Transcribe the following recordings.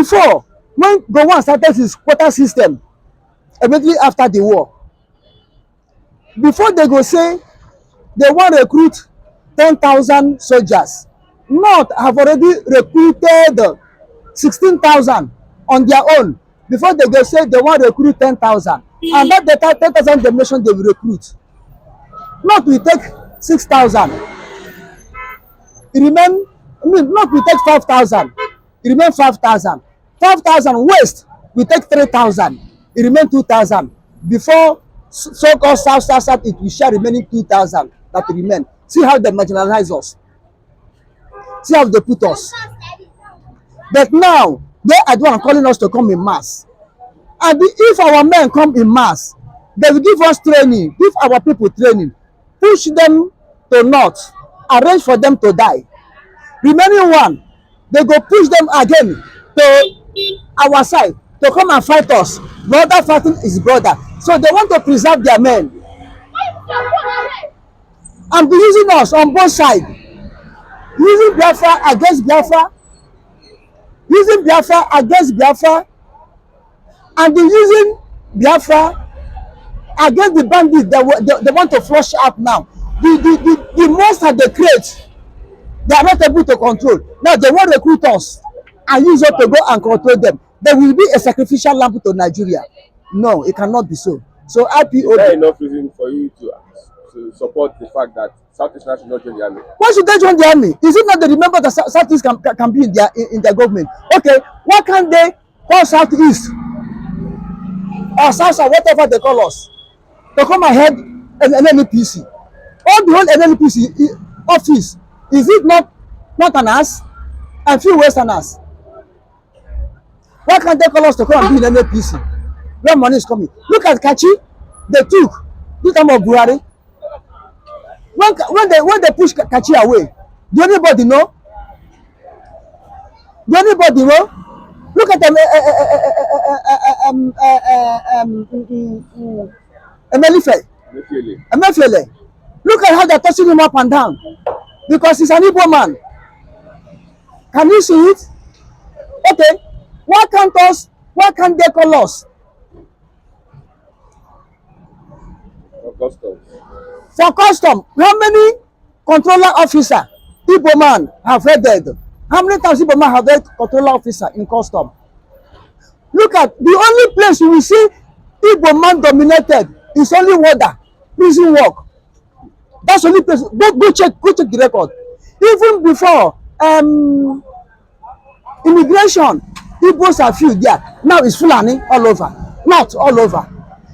Before, when Gowon started his quota system, immediately after the war, before they go say they want to recruit 10,000 soldiers, North have already recruited 16,000 on their own before they go say they want to recruit 10,000. And that data 10,000 demolition they will recruit. North will take 6,000. It remain, North will take 5,000. It remain 5,000. 5,000 West will take 3,000. It remain 2,000. Before so-called South, it will share remaining 2,000 that remain. See how they marginalize us. See how they put us. But now, they are the one calling us to come in mass. And if our men come in mass, they will give us training, give our people training, push them to North, arrange for them to die. Remaining one, they go push them again to our side to come and fight us. Brother fighting is brother. So they want to preserve their men and be using us on both sides. Using Biafra against Biafra, using Biafra against Biafra, and using Biafra against the bandits they want to flush out now. The monster they create, they are not able to control. Now they want to recruit us and use us to go and control them. There will be a sacrificial lamb to Nigeria. No, it cannot be so. So IPO. Is there enough reason for you to support the fact that Southeastern should not join the army? Why should they join the army? Is it not that remember that Southeast can be in their government? Okay, why can't they call Southeast or South, whatever they call us, to come ahead an NNPC? All the whole NNPC office, is it not an us and few Westerners? Why can't they call us to come and be in NNPC? Where money is coming? Look at Kachi, they took this time of Buhari. When they push Kachi away, do anybody know? Do anybody know? Look at them, Emefiele. Look at how they're tossing him up and down because he's an Igbo man. Can you see it? Okay, why can't they call us? For custom, how many controller officer Igbo man have headed? How many times Igbo man have headed controller officer in custom? Look at the only place you will see Igbo man dominated is only water, prison work. That's the only place. Go check the record. Even before immigration, Igbos are few there. Now it's Fulani all over, not all over.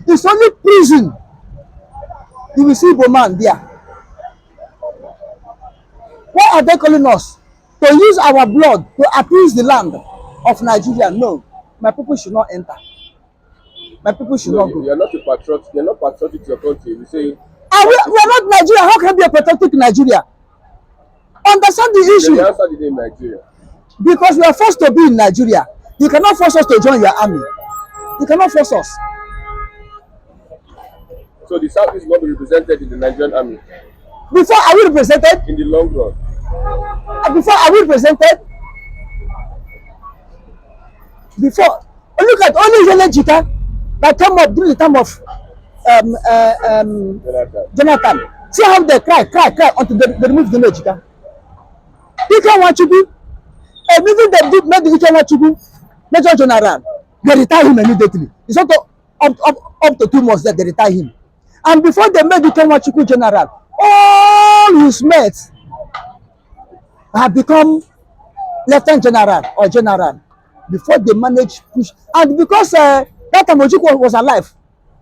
It's only prison. You will see Igbo man there. Why are they calling us? To use our blood to appease the land of Nigeria? No, my people should not enter. My people should not go. You are not a patriot. You are not patriotic to your country. You say. We are not Nigeria. How can we be a patriotic Nigeria? Understand the issue. The answer is in Nigeria. Because we are forced to be in Nigeria. You cannot force us to join your army. You cannot force us. So the South is not be represented in the Nigerian army. Before are we represented? In the long run. Before are we represented? Before. Look at only Jita that came up during the time of Jonathan. See how they cry until they remove the Jita. Ike Nwachukwu, even they made the Ike Nwachukwu Major General, they retire him immediately. It's not up to 2 months that they retire him. And before they made Ike Nwachukwu General, all his mates have become Lieutenant General or General before they manage push. And because that time Ojukwu was alive,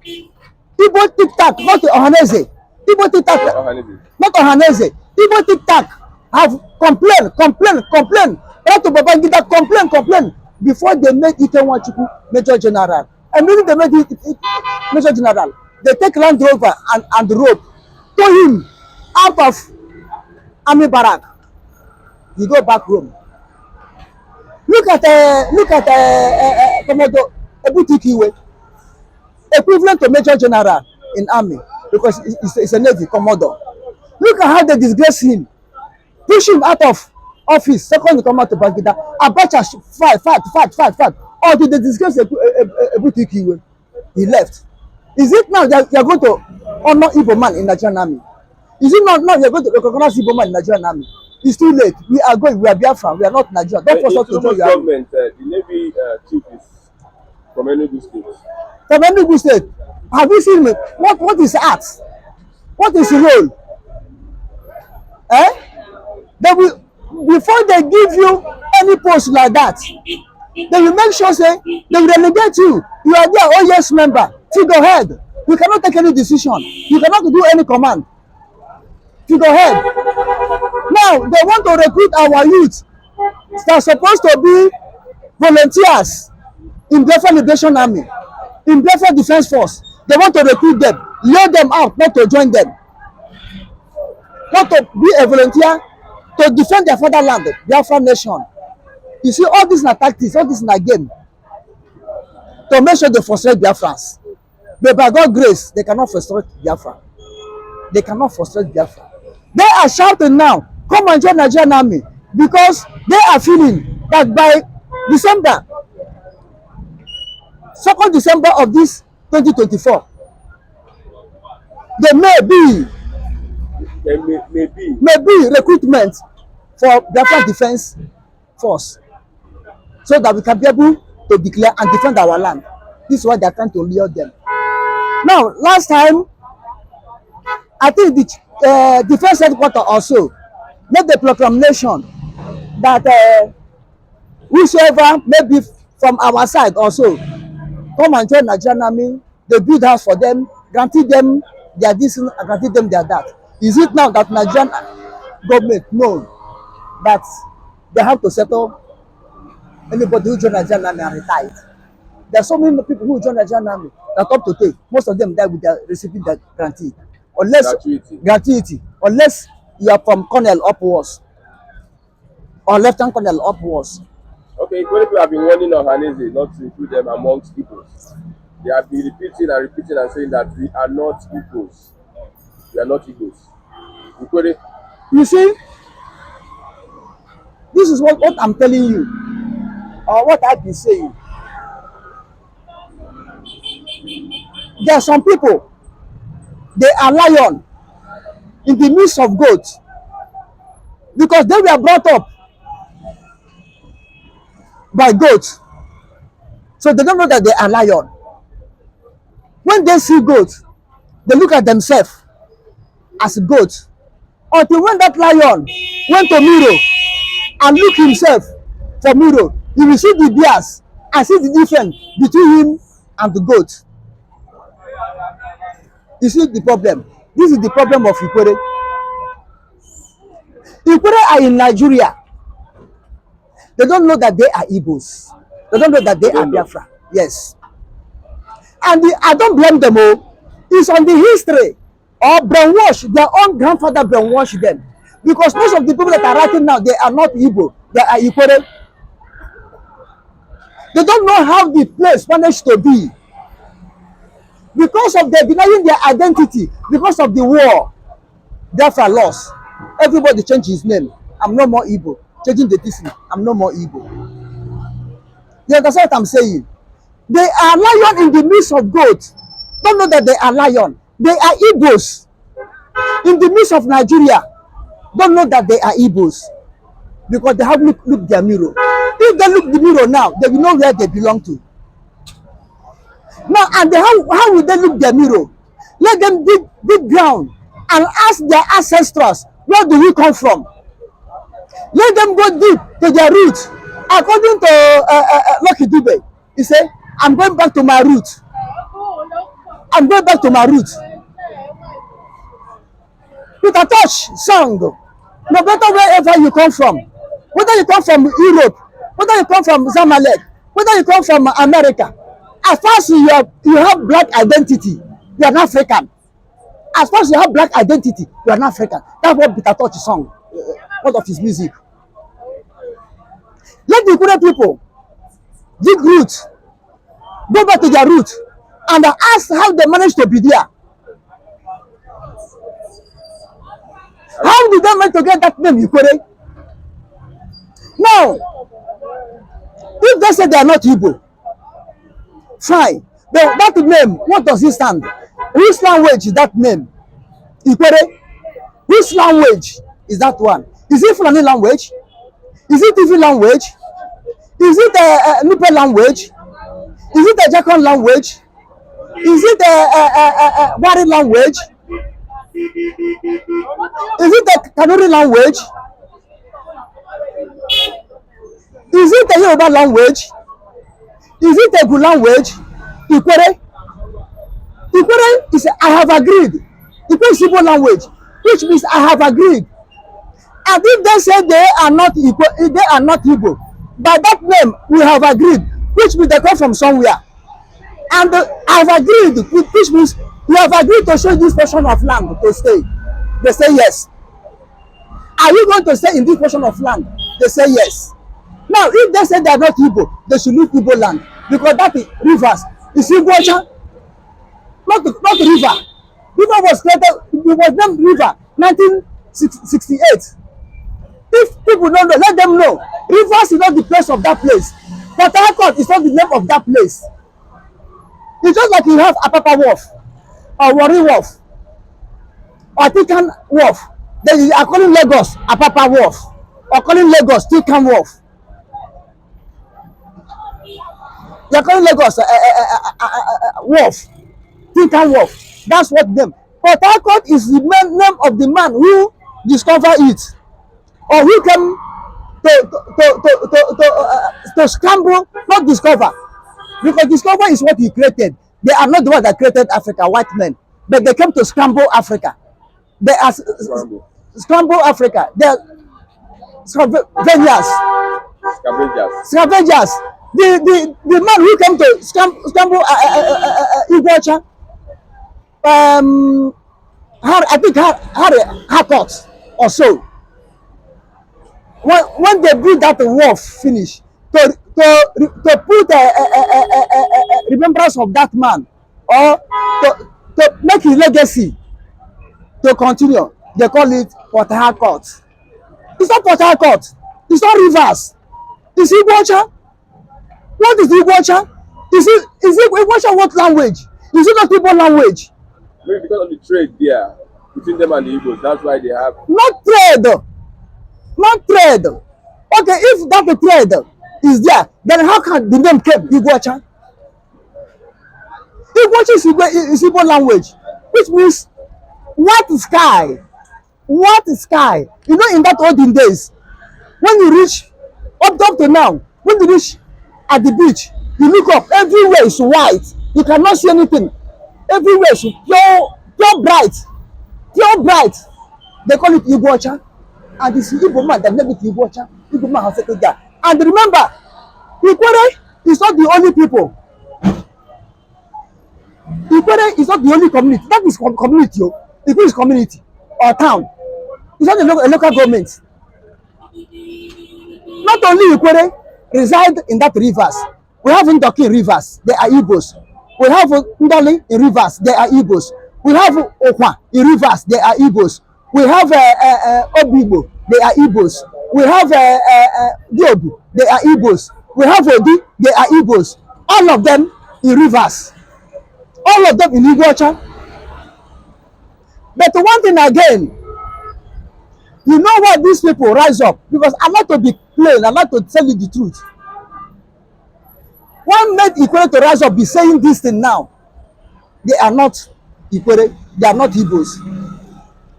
Igbo Tic-Tac, not Ohaneze, Igbo Tic-Tac, not Ohaneze, Igbo Tic-Tac have complained. Right to Babangida complain before they made Ike Nwachukwu Major General. And when they made it Major General, they take Land Rover and rope, throw him out of army barrack. You go back home. Look at Commodore Ebutikiwe, equivalent to Major General in army because it's a Navy Commodore. Look at how they disgrace him, push him out of office, second you come out to Babangida, Abacha fight until they disgrace Ebutikiwe. He left. Is it now that you are going to honor Igbo man in Nigerian army? Is it not now you are going to recognize Igbo man in Nigerian army? It's too late. We are going. We are Biafran. We are not Nigerian. Don't force us to join your army. Government, the Navy chief is from Enugu State. From Enugu State. Have you seen me? What is art? What is the role? Eh? They will, before they give you any post like that, they will make sure say they will relegate you. You are their oh yes member. Figurehead. You cannot take any decision. You cannot do any command. Figurehead. Now they want to recruit our youth that are supposed to be volunteers in Biafra Liberation Army, in Biafra Defense Force. They want to recruit them, lay them out, not to join them, not to be a volunteer to defend their fatherland, Biafra nation. You see, all these are tactics, all these are game to make sure they frustrate Biafrans. But by God's grace, they cannot frustrate Biafra. They cannot frustrate Biafra. They are shouting now, come and join Nigerian army, because they are feeling that by December, 2nd December of this 2024, there may be recruitment for Biafra Defense Force, so that we can be able to declare and defend our land. This is why they are trying to lure them. Now, last time, I think the defense headquarters also made the proclamation that whosoever may be from our side also come and join Nigerian army. They build house for them, granted them their this and granted them their that. Is it now that Nigerian government know that they have to settle anybody who join Nigerian army and retired? There are so many people who join Nigerian army that up to take. Most of them die with their receiving that grantee. Unless gratuity. Unless you are from colonel upwards or lieutenant colonel upwards. Okay, many people have been warning Ohanese not to include them amongst Igbos. They have been repeating and saying that we are not Igbos. We are not Igbos. You see, this is what I'm telling you, or what I've been saying. There are some people, they are lion in the midst of goats, because they were brought up by goats, so they don't know that they are lion. When they see goats, they look at themselves as goats, until when that lion went to mirror and look himself for mirror, he will see the bears and see the difference between him and the goat. You see the problem. This is the problem of Ikwere. Ikwere are in Nigeria. They don't know that they are Igbos. They don't know that they are Biafra. Yes. And I don't blame them all. It's on the history or brainwash. Their own grandfather brainwashed them. Because most of the people that are writing now, they are not Igbo. They are Ikwere. They don't know how the place managed to be. Because of their denying their identity, because of the war, Biafra lost. Everybody changed his name. I'm no more Igbo. Changing the history. I'm no more Igbo. You understand what I'm saying? They are lion in the midst of goats. Don't know that they are lion. They are Igbos in the midst of Nigeria. Don't know that they are Igbos because they have looked their mirror. If they look the mirror now, they will know where they belong to. Now, and how will they look their mirror? Let them dig ground and ask their ancestors, where do we come from? Let them go deep to their roots. According to Lucky Dube, he said, I'm going back to my roots. I'm going back to my roots. With a touch song, no matter wherever you come from, whether you come from Europe, whether you come from Zamalek, whether you come from America, as far as you have black identity, you are an African. As far as you have black identity, you are an African. That's what Peter Touch song, one of his music. Let the Ikure people dig roots, go back to their roots, and ask how they managed to be there. How did they manage to get that name Ikure? Now, if they say they are not Igbo, fine. But that name, what does it stand? Which language is that name? Ikwere. Which language is that one? Is it Fulani language? Is it Ifi language? Is it a Nupe language? Is it a Jakan language? Is it a Wari language? Is it a Kanuri language? Is it a Yoruba language? Is it a good language? Ikwere. Ikwere is I have agreed. Ikwere is Igbo language, which means I have agreed. And if they say they are not Igbo, they are not Igbo, by that name we have agreed, which means they come from somewhere. And I have agreed, which means we have agreed to show this portion of land to stay. They say yes. Are you going to stay in this portion of land? They say yes. Now, if they say they are not Igbo, they should leave Igbo land, because that is rivers. Is Igbo not river. River was created, it was named river 1968. If people don't know, let them know. Rivers is not the place of that place. But Harcourt is not the name of that place. It's just like you have Apapa Wharf, or Warri Wharf, or Tikan Wharf. Then you are calling Lagos Apapa Wharf, or calling Lagos Tikan Wharf. You are calling Lagos Wharf, Tikan Wharf. That's what them. But Harcourt is the name of the man who discovered it, or who came to scramble, not discover, because discover is what he created. They are not the ones that created Africa, white men, but they came to scramble Africa. They are scramble Africa. They are scavengers. Scavengers. The man who came to scramble Igbocha, I think Harcourt or so. When they build that wharf finish, to put a remembrance of that man, or to make his legacy to continue, they call it Port Harcourt. It's not Port Harcourt. It's not rivers. It's Igbocha. What is Igbocha? Is it Igbocha what language? Is it not Igbo language? Maybe because of the trade there between them and the Igbos, that's why they have. Not trade. Not trade. Okay, if that trade is there, then how can the name keep Igbocha? Igbocha is Igbo language, which means what sky? What sky? You know, in that olden days, when you reach up to now, when you reach at the beach, you look up, everywhere is white. You cannot see anything. Everywhere is pure bright. Pure bright. They call it Igbocha. And it's Igbo man that named it Igbocha. Igbo man has settled there. And remember, Ikwere is not the only people. Ikwere is not the only community. That is community. Ikwere is community or town. It's not a local government. Not only Ikwere reside in that rivers. We have Ndoki rivers. They are Igbos. We have Ndoli in rivers. They are Igbos. We have Okwa in rivers. They are Igbos. We have Obibo. They are Igbos. We have Diobu. They are Igbos. We have Odi. They are Igbos. All of them in rivers. All of them in Igbocha. But one thing again, you know why these people rise up? Because I like to be plain. I like to tell you the truth. One made Ikwere to rise up, be saying this thing now. They are not Ikwere. They are not Igbos.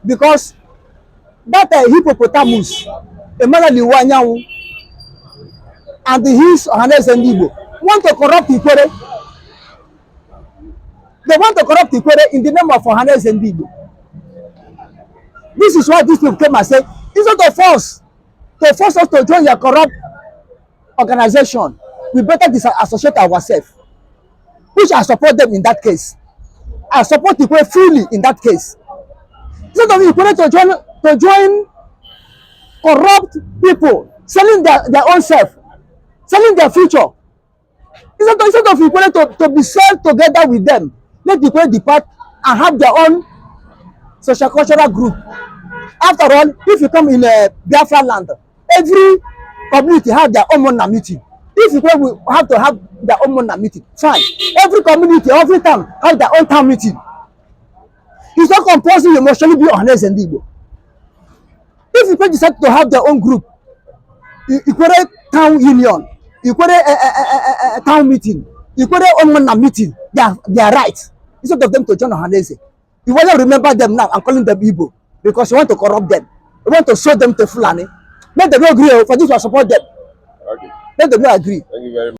Because that hippopotamus, Emmanuel Iwanyanwu, and his Ohanes and Igbo want to corrupt Ikwere. They want to corrupt Ikwere in the name of Ohanes and Igbo. This is why these people came and said, instead of us to join your corrupt organization, we better disassociate ourselves. Which I support them in that case. I support Ikwere fully in that case. Instead of Ikwere to join corrupt people, selling their own self, selling their future. Instead of Ikwere to be sold together with them, let Ikwere depart and have their own social cultural group. After all, if you come in a Biafra land, every community have their own Mona meeting. If Ikwerre will have to have their own Mona meeting, fine. Every community, every town have their own town meeting. It's not compulsory you must surely be honest and Igbo. If Ikwerre decide to have their own group, Ikwerre town union, Ikwerre town meeting, Ikwerre own Mona meeting, they are right. Instead of them to join Ohanese. You want to remember them now and calling them Igbo because you want to corrupt them. You want to show them to Fulani. Let them not agree. For this, I support them. Okay. Let them not agree. Thank you very much.